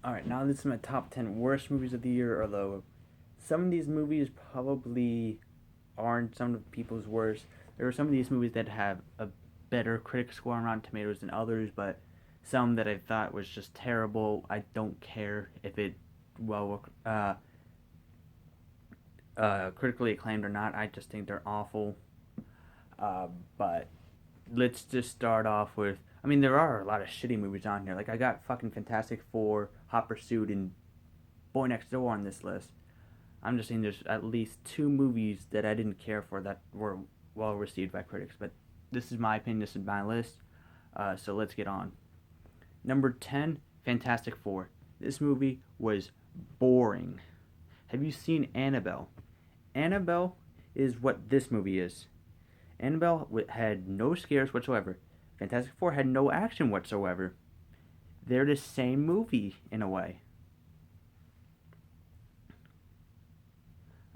Alright, now this is my top 10 worst movies of the year, although some of these movies probably aren't some of people's worst. There are some of these movies that have a better critic score on Rotten Tomatoes than others, but some that I thought was just terrible. I don't care if it well critically acclaimed or not. I just think they're awful. But let's just start off with. I mean, there are a lot of shitty movies on here. Like I got fucking Fantastic Four, Hot Pursuit, and Boy Next Door on this list. I'm just saying there's at least two movies that I didn't care for that were well received by critics. But this is my opinion. This is my list. So let's get on. Number 10, Fantastic Four. This movie was boring. Have you seen Annabelle? Annabelle is what this movie is. Annabelle had no scares whatsoever. Fantastic Four had no action whatsoever. They're the same movie in a way.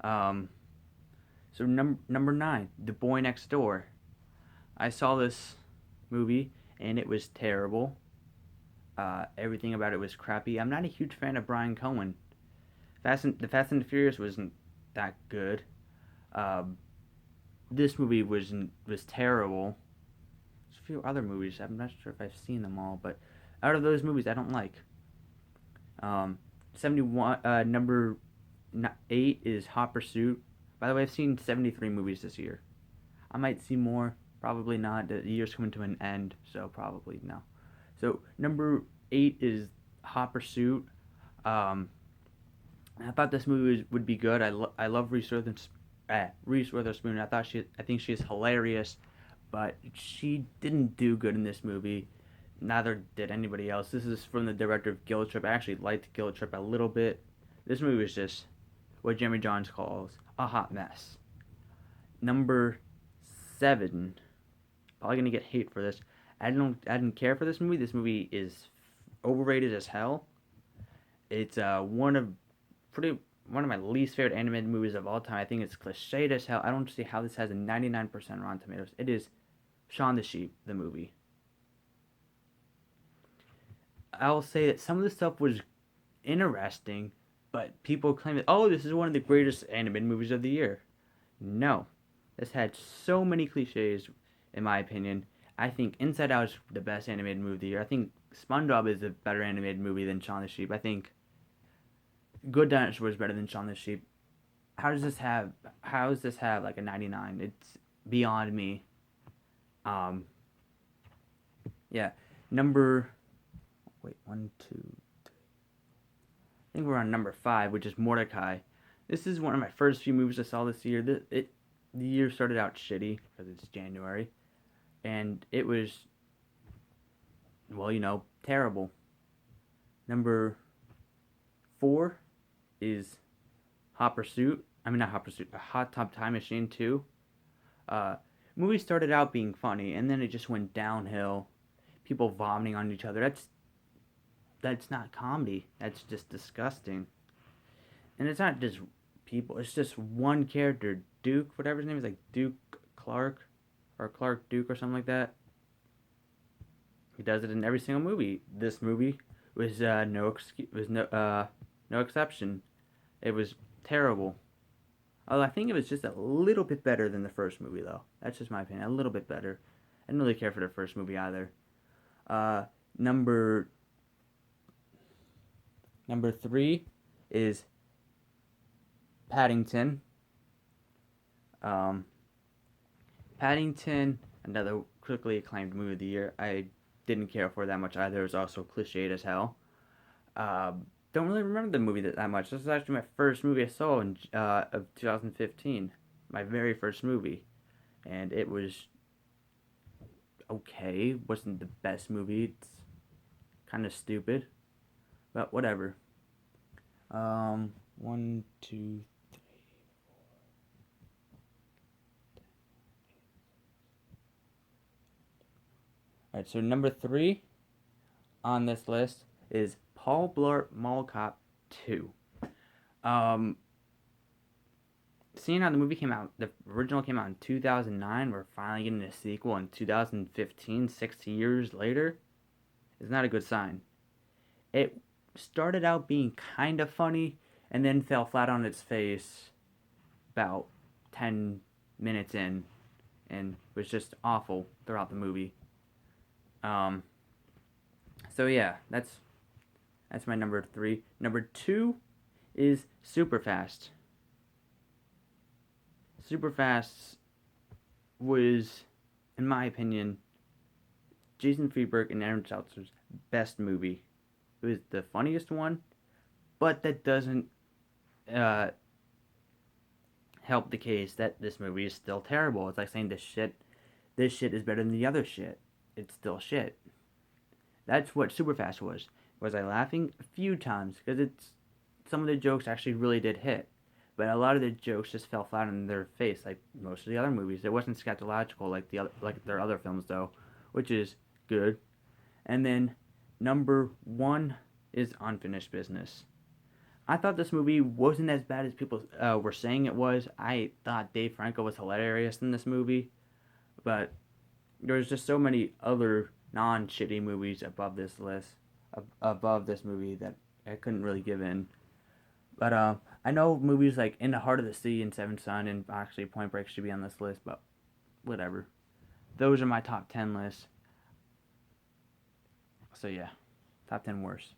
Um, so number 9, The Boy Next Door. I saw this movie and it was terrible. Everything about it was crappy. I'm not a huge fan of Brian Cohen. Fast and the Furious wasn't that good. Um, this movie was terrible. There's a few other movies. I'm not sure if I've seen them all, but out of those movies, I don't like. 71. Number 8 is Hot Pursuit. By the way, I've seen 73 movies this year. I might see more. Probably not. The year's coming to an end, so probably no. So number 8 is Hot Pursuit. Um, I thought this movie would be good. I love Reese Witherspoon. I think she's hilarious, but she didn't do good in this movie. Neither did anybody else. This is from the director of Guilt Trip. I actually liked Guilt Trip a little bit. This movie was just what Jimmy Johns calls a hot mess. Number 7. Probably gonna get hate for this. I didn't care for this movie. This movie is overrated as hell. It's pretty one of my least favorite animated movies of all time. I think it's cliched as hell. I don't see how this has a 99% Rotten Tomatoes. It is Shaun the Sheep, the movie. I'll say that some of the stuff was interesting, but people claim that, oh, this is one of the greatest animated movies of the year. No. This had so many cliches, in my opinion. I think Inside Out is the best animated movie of the year. I think SpongeBob is a better animated movie than Shaun the Sheep. I think Good Dinosaur is better than Shaun the Sheep. How does this have like a 99? It's beyond me. Um yeah. Number wait, one, two, I think we're on number 5, which is Mordecai. This is one of my first few movies I saw this year. The year started out shitty because it's January, and it was terrible. Number 4 is Hot Pursuit. I mean not Hot Pursuit, a Hot Top Time Machine 2. Uh, movie started out being funny, and then it just went downhill. People vomiting on each other. That's not comedy. That's just disgusting. And it's not just people. It's just one character, Duke, whatever his name is, like Duke Clark, or Clark Duke or something like that. He does it in every single movie. This movie was no exception. It was terrible. Although I think it was just a little bit better than the first movie, though. That's just my opinion. A little bit better. I didn't really care for the first movie either. Uh, number number 3 is Paddington. Um, Paddington, another critically acclaimed movie of the year. I didn't care for that much either. It was also cliched as hell. Don't really remember the movie that much. This is actually my first movie I saw in of 2015. My very first movie, and it was okay. Wasn't the best movie. It's kind of stupid, but whatever. One, two. All right, so number 3 on this list is Paul Blart Mall Cop 2. Um, Seeing how the movie came out, the original came out in 2009, we're finally getting a sequel in 2015, 6 years later, is not a good sign. It started out being kind of funny and then fell flat on its face about 10 minutes in and was just awful throughout the movie. Um, so yeah, that's my number 3. Number 2 is Superfast. Superfast was, in my opinion, Jason Friedberg and Aaron Seltzer's best movie. It was the funniest one, but that doesn't uh, help the case that this movie is still terrible. It's like saying this shit is better than the other shit. It's still shit. That's what Superfast was. Was I laughing? A few times, because it's some of the jokes actually really did hit. But a lot of the jokes just fell flat on their face, like most of the other movies. It wasn't scatological like their other films though, which is good. And then number 1 is Unfinished Business. I thought this movie wasn't as bad as people were saying it was. I thought Dave Franco was hilarious in this movie, but there's just so many other non-shitty movies above this list, above this movie that I couldn't really give in. But I know movies like In the Heart of the Sea and Seven Son and actually Point Break should be on this list, but whatever. Those are my top 10 lists. So yeah, top 10 worst.